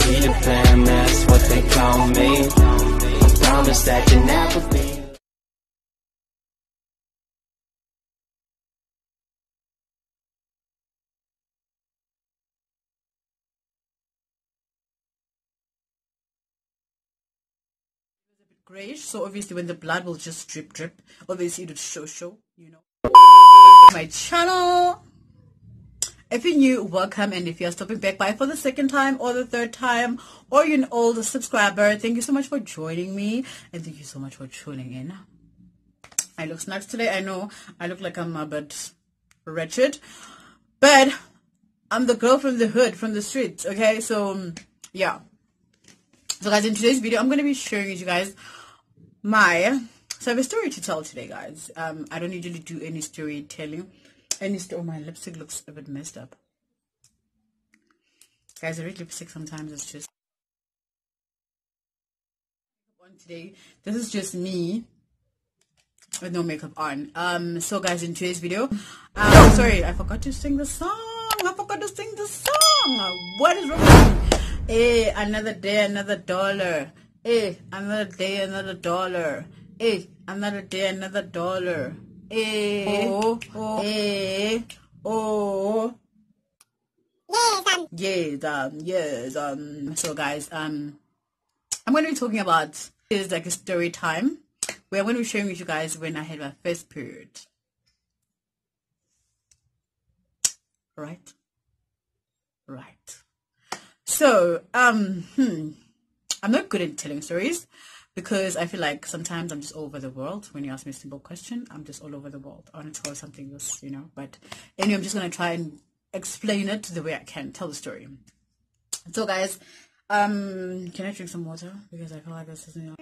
Peter Pan, that's what they call me. I promise that you never be. Grayish, so obviously when the blood will just drip, obviously it would show, you know. My channel. If you're new, welcome, and if you're stopping back by for the second time or the third time, or you're an old subscriber, thank you so much for joining me, and thank you so much for tuning in. I look snacks today. I know I look like I'm a bit wretched, but I'm the girl from the hood, from the streets, okay? So yeah. So guys, in today's video, I'm going to be sharing with you guys so I have a story to tell today, guys. I don't usually do any storytelling. Oh, my lipstick looks a bit messed up. Guys, I read lipstick sometimes, it's just... On today, this is just me with no makeup on. So guys, in today's video, sorry, I forgot to sing the song. What is wrong with me? Hey, another day, another dollar. Hey, another day, another dollar. Hey, another day, another dollar. Hey, hey, oh. Yes. So guys, I'm going to be talking about is like a story time where I'm going to be sharing with you guys when I had my first period. Right. So, I'm not good at telling stories because I feel like sometimes I'm just all over the world. When you ask me a simple question, I'm just all over the world. I want to tell something else, you know. But anyway, I'm just going to try and explain it the way I can, tell the story. So, guys, can I drink some water? Because I feel like this is, you know.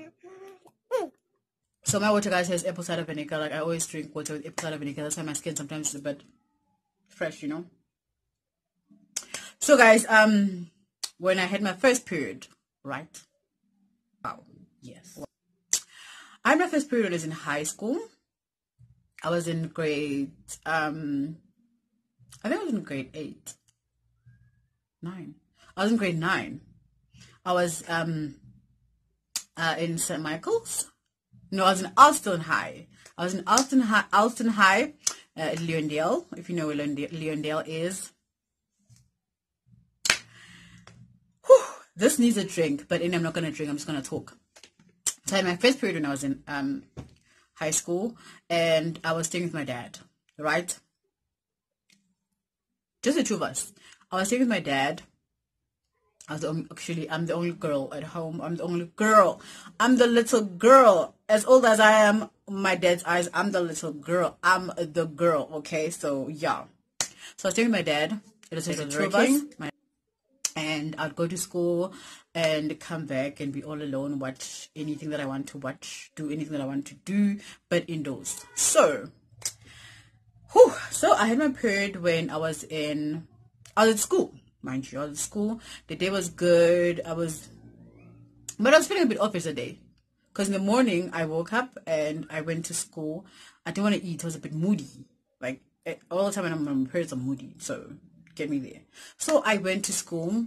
So, my water, guys, has apple cider vinegar. Like, I always drink water with apple cider vinegar. That's why my skin sometimes is a bit fresh, you know. So, guys, when I had my first period, right? Wow, yes. I had my first period when I was in high school. I was in grade, I think I was in grade 9. I was in grade 9. I was in St. Michael's. No, I was in Alston High. I was in Alston High, at Leondale, if you know where Leondale is. This needs a drink, but I'm not going to drink. I'm just going to talk. So I had my first period when I was in high school, and I was staying with my dad, right? Just the two of us. I was staying with my dad. I'm the only girl at home. I'm the only girl. I'm the little girl. As old as I am, my dad's eyes, I'm the little girl. I'm the girl, okay? So, yeah. So I was staying with my dad. It was the two of us. And I'd go to school and come back and be all alone, watch anything that I want to watch, do anything that I want to do, but indoors. So I had my period when I was at school, mind you. I was at school. The day was good. But I was feeling a bit off yesterday. Because in the morning, I woke up and I went to school. I didn't want to eat. I was a bit moody. Like, all the time when I'm on my periods, I'm moody. So get me there. So I went to school.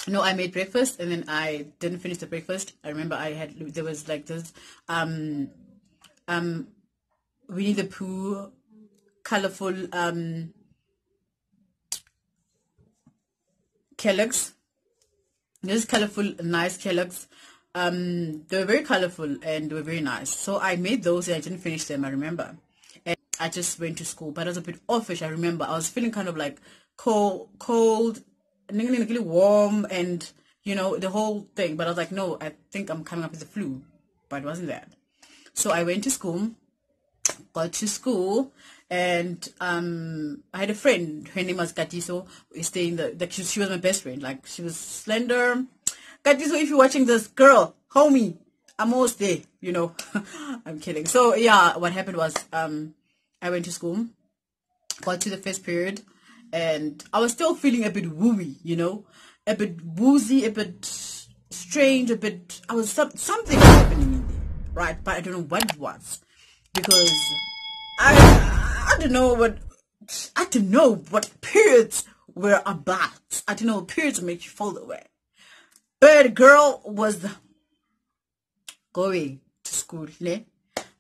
No, I made breakfast and then I didn't finish the breakfast. I remember there was like this Winnie the Pooh colorful Kellogg's. This colorful nice Kellogg's. They were very colorful and they were very nice. So I made those and I didn't finish them, I remember. And I just went to school, but I was a bit offish, I remember. I was feeling kind of like cold, really warm, and you know, the whole thing. But I was like, no, I think I'm coming up with the flu. But it wasn't that. So I went to school, got to school, and I had a friend. Her name was Katiso. We stay in she was my best friend. Like, she was slender. Katiso, if you're watching this, girl, homie, I'm almost there, you know. I'm kidding. So yeah, what happened was I went to school, got to the first period, and I was still feeling a bit wooey, you know, a bit woozy, a bit strange, a bit, something was happening in there, right? But I don't know what it was, because I don't know what periods were about. I don't know what periods make you fall away. But girl was going to school, ne?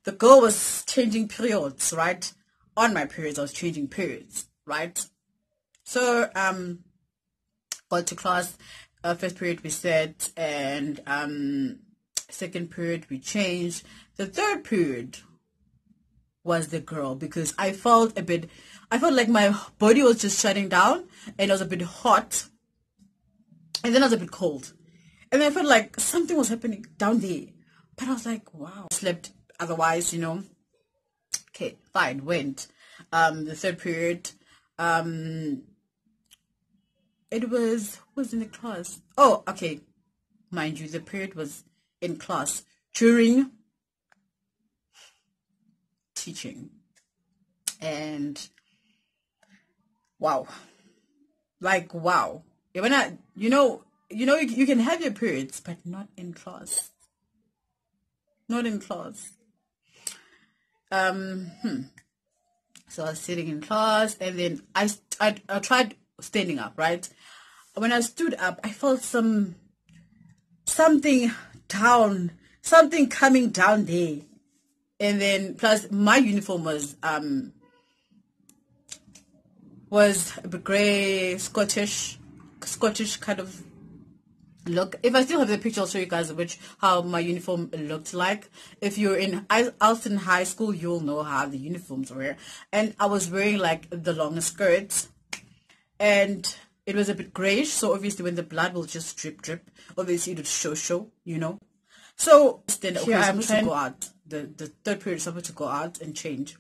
The girl was changing periods, right? On my periods, I was changing periods, right? So got to class. First period we sat, and second period we changed. The third period was the girl, because I felt like my body was just shutting down, and it was a bit hot, and then I was a bit cold, and then I felt like something was happening down there. But I was like, wow, slept otherwise, Okay, fine, went. The third period, it was in the class. Oh, okay. Mind you, the period was in class during teaching. And wow. Like, wow. When you can have your periods, but not in class. Not in class. So I was sitting in class, and then I tried standing up, right? When I stood up, I felt something coming down there. And then plus my uniform was a bit grey, Scottish kind of look. If I still have the picture, I'll show you guys how my uniform looked like. If you're in Alston High School, you'll know how the uniforms were. And I was wearing like the longer skirts, and it was a bit grayish. So obviously, when the blood will just drip, obviously it would show, So then here I'm trying to go out. The third period is supposed to go out and change,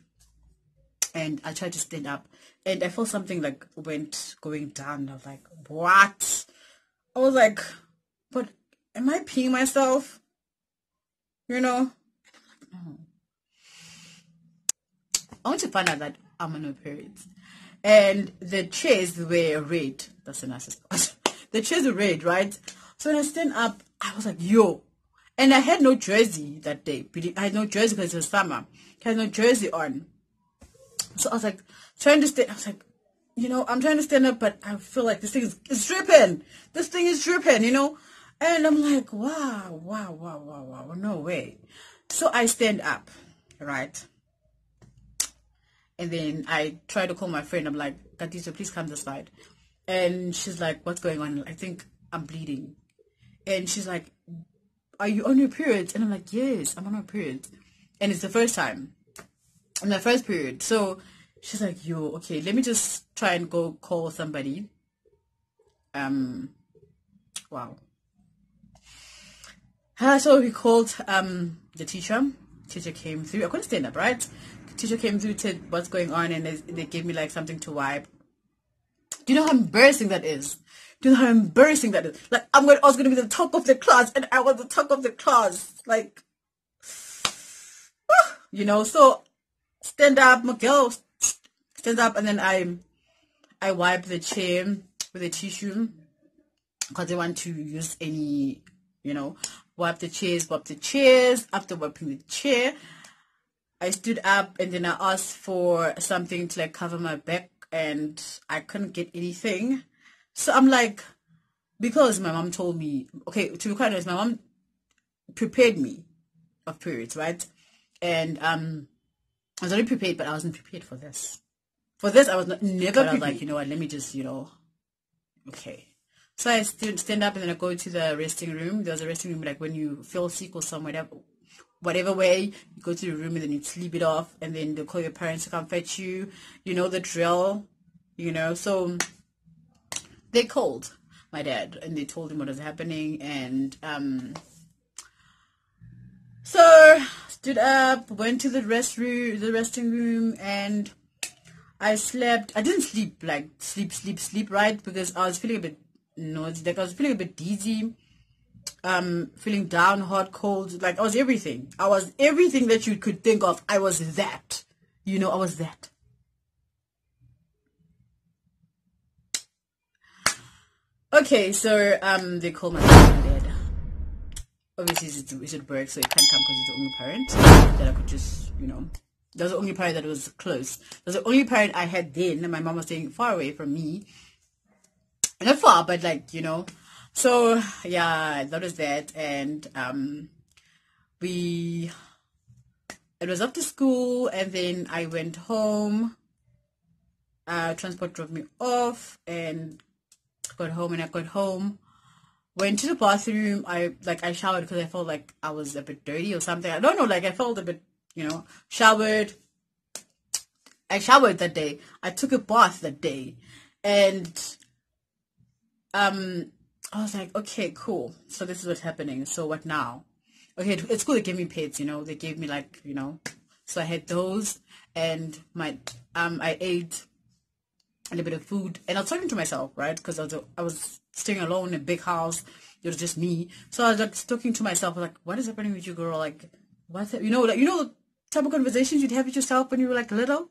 and I tried to stand up, and I felt something like going down. I was like, what? I was like, but am I peeing myself? And I'm like, no. I want to find out that I'm on my periods. And the chairs were red. That's the nicest part. The chairs were red, right? So when I stand up, I was like, yo. And I had no jersey that day. I had no jersey because it was summer. I had no jersey on. So I was like, trying to stand. I was like, I'm trying to stand up, but I feel like this thing is dripping. This thing is dripping, And I'm like, wow, no way. So I stand up, right? And then I try to call my friend. I'm like, Katisa, please come this side. And she's like, what's going on? I think I'm bleeding. And she's like, are you on your periods? And I'm like, yes, I'm on my periods. And it's the first time. In my first period. So she's like, yo, okay, let me just try and go call somebody. Wow. So we called the teacher. Teacher came through. I couldn't stand up, right? Teacher came through, said what's going on, and they gave me like something to wipe. Do you know how embarrassing that is? Like I was gonna be the top of the class, and I was the top of the class. Like, So stand up, my girl, stand up, and then I wipe the chair with a tissue because I want to use any, wipe the chairs. After wiping the chair, I stood up, and then I asked for something to like cover my back, and I couldn't get anything. So I'm like, because my mom told me, okay, to be quite honest, my mom prepared me of periods, right? And I was already prepared, but I wasn't prepared for this. For this, I was never prepared. I was like, you know what, let me just, okay. So I stand up, and then I go to the resting room. There's a resting room, like when you feel sick or somewhere, whatever way, you go to the room, and then you sleep it off, and then they'll call your parents to come fetch you. You know the drill, So they called my dad, and they told him what was happening, and so stood up, went to the resting room, and I slept. I didn't sleep like sleep, right? Because I was feeling a bit nauseous, like I was feeling a bit dizzy, feeling down, hot, cold, like I was everything. I was everything that you could think of. I was that, I was that. Okay, so they called my dad. Obviously it's at work, so he can't come because he's the only parent that I could just, that was the only parent that was close. That was the only parent I had then, and my mom was staying far away from me. Not far, but like, So yeah, that was that. And it was after school, and then I went home. Transport dropped me off, and got home. And I got home, went to the bathroom. I showered because I felt like I was a bit dirty or something. I don't know, like I felt a bit, showered. I showered that day. I took a bath that day, and I was like, okay, cool. So this is what's happening. So what now? Okay, at school they gave me pads. They gave me so I had those, and I ate a little bit of food, and I was talking to myself, right? Because I was staying alone in a big house. It was just me. So I was like talking to myself, like, what is happening with you, girl? Like, what's that? The type of conversations you'd have with yourself when you were like little,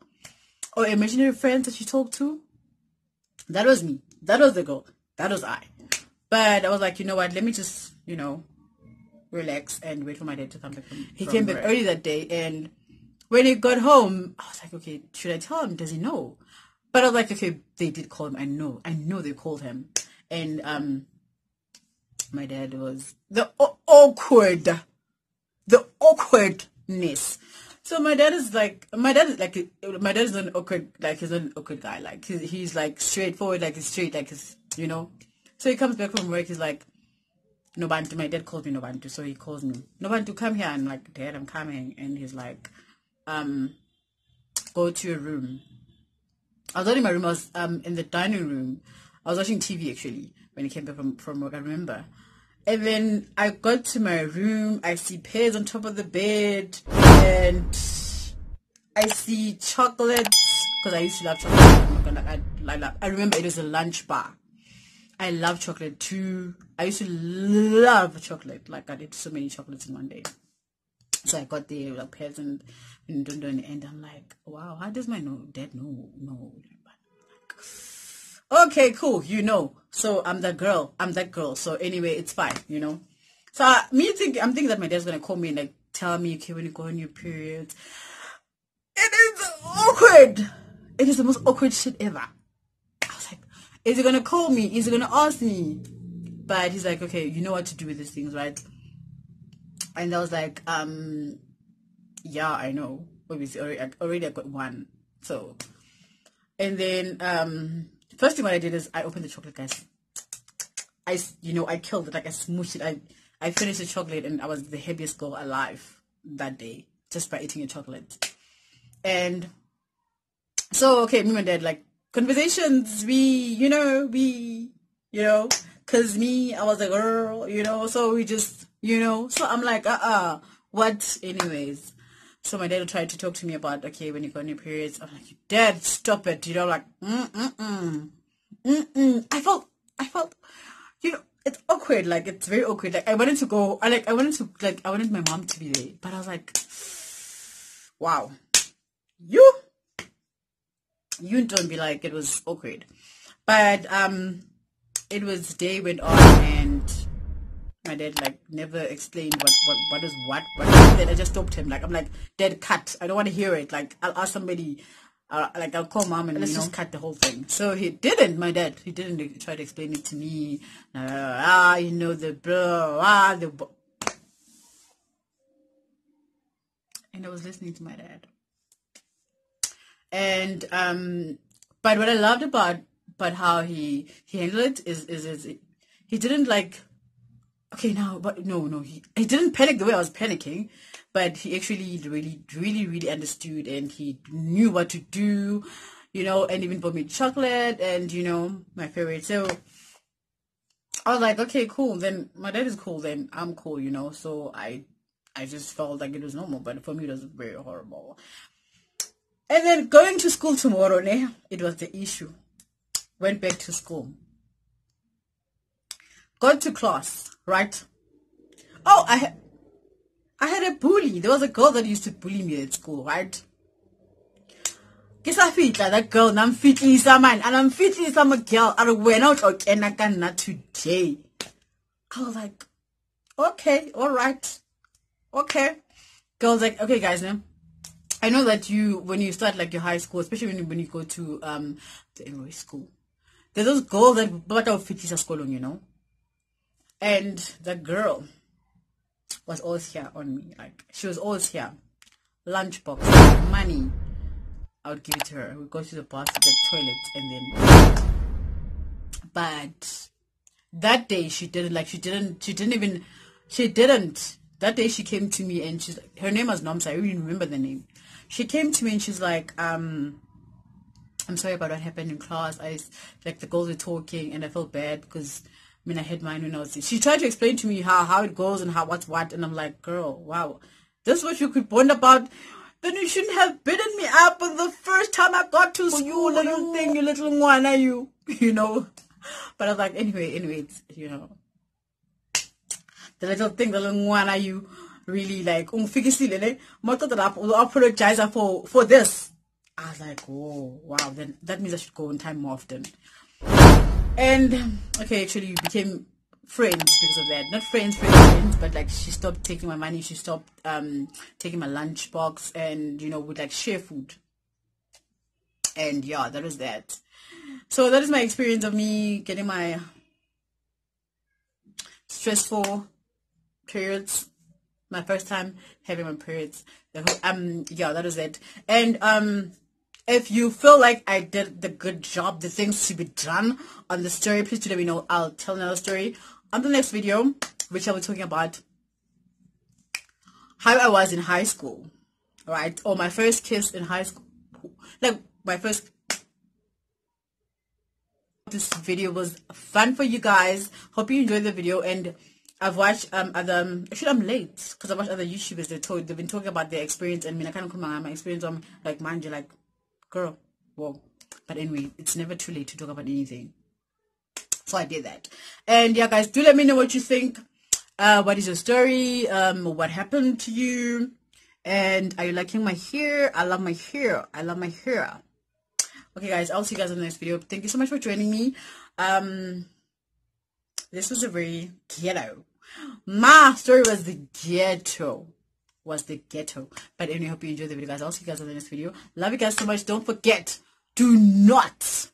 or imaginary friends that you talk to. That was me. That was the girl. That was I. But I was like, you know what? Let me just, relax and wait for my dad to come back. He came back early that day, and when he got home, I was like, okay, should I tell him? Does he know? But I was like, okay, they did call him. I know they called him. And my dad was the awkwardness. So my dad is an awkward, like he's an awkward guy. Like he's like straightforward, like he's straight, like he's, So he comes back from work, he's like, Nobantu. My dad calls me Nobantu, so he calls me, Nobantu, come here. I'm like, Dad, I'm coming. And he's like, go to your room. I was not in my room. I was in the dining room. I was watching TV actually when he came back from work. I remember. And then I got to my room. I see pears on top of the bed, and I see chocolates because I used to love chocolate. I remember it was a lunch bar. I love chocolate too. I used to love chocolate. Like I did so many chocolates in one day. So I got there like pears and I'm like, wow, how does my dad know? No. Okay, cool, So I'm that girl. So anyway, it's fine, So I'm thinking that my dad's gonna call me and like tell me, okay, when you go on your periods. It is awkward. It is the most awkward shit ever. I was like, is he gonna call me? Is he gonna ask me? But he's like, okay, you know what to do with these things, right? And I was like, yeah, I know. Obviously, already I got one. So, and then, first thing what I did is I opened the chocolate, guys. I killed it. Like I smooshed it. I finished the chocolate, and I was the happiest girl alive that day just by eating a chocolate. And so, okay, me and my dad, like conversations. Cause me, I was a girl, so we just, so I'm like, what? Anyways. So my dad tried to talk to me about, okay, when you go on your periods. I'm like, Dad, stop it. Like, I felt, it's awkward. Like, it's very awkward. Like, I wanted my mom to be there. But I was like, wow, you don't be like, it was awkward. But, it was, day went on, and my dad like never explained what is what. But then I just stopped him. Like I'm like, Dad, cut. I don't want to hear it. Like I'll ask somebody. I'll call Mom and let's just cut the whole thing. So he didn't. My dad, he didn't try to explain it to me. The blah the. And I was listening to my dad. And but what I loved about how he handled it is he didn't like. Okay, now, but no, he didn't panic the way I was panicking, but he actually really, really, really understood, and he knew what to do, and even bought me chocolate and, my favorite. So I was like, okay, cool. Then my dad is cool. Then I'm cool, So I just felt like it was normal, but for me it was very horrible. And then going to school tomorrow, it was the issue. Went back to school. Got to class. Right? Oh, I had a bully. There was a girl that used to bully me at school, right? Guess I feel like that girl, I'm fitly man, and I'm fitly some girl. I went out not today. I was like, okay, all right, okay. Girls like, okay, guys, now I know that when you start like your high school, especially when you go to the school, there's those girls that but fitly school, And the girl was always here on me. Like, she was always here. Lunchbox, money, I would give it to her. We'd go to the bathroom, the toilet, and then. But that day she didn't. That day she came to me and she's like, her name was Nomsa. I really remember the name. She came to me and she's like, I'm sorry about what happened in class. Like the girls were talking and I felt bad because I had mine when I was. She tried to explain to me how it goes and how what's what, and I'm like, girl, wow, this is what you could bond about. Then you shouldn't have beaten me up on the first time I got to school. You little thing, you little one, are you? But I was like, anyways, the little thing, the little one, are you really like? I'll apologize for this. I was like, oh wow, then that means I should go on time more often. And okay, actually, we became friends because of that. Not friends, but like she stopped taking my money. She stopped taking my lunch box, and would like share food. And yeah, that was that. So that is my experience of me getting my stressful periods. My first time having my periods. Yeah, that was it. And if you feel like I did the good job, the things to be done on the story, please do let me know. I'll tell another story on the next video, which I'll be talking about how I was in high school, right? Or my first kiss in high school. Like my first. This video was fun for you guys. Hope you enjoyed the video. And I've watched actually I'm late because I watched other YouTubers. They've been talking about their experience, and I kind of come my experience on like mind you, like girl, whoa. But anyway, it's never too late to talk about anything. So I did that. And yeah, guys, do let me know what you think. What is your story? What happened to you? And are you liking my hair? I love my hair. Okay, guys, I'll see you guys in the next video. Thank you so much for joining me. This was a very ghetto. My story was the ghetto. But anyway, hope you enjoyed the video, guys. I'll see you guys in the next video. Love you guys so much. Don't forget, please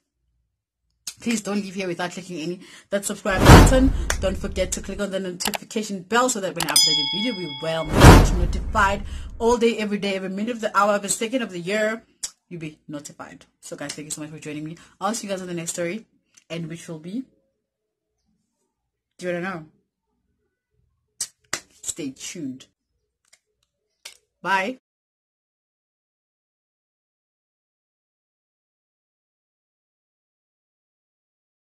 don't leave here without clicking that subscribe button. Don't forget to click on the notification bell so that when I upload a video, we will be notified all day, every day, every minute of the hour, every second of the year. You'll be notified. So guys, thank you so much for joining me. I'll see you guys on the next story, and which will be, do you want to know? Stay tuned. Bye.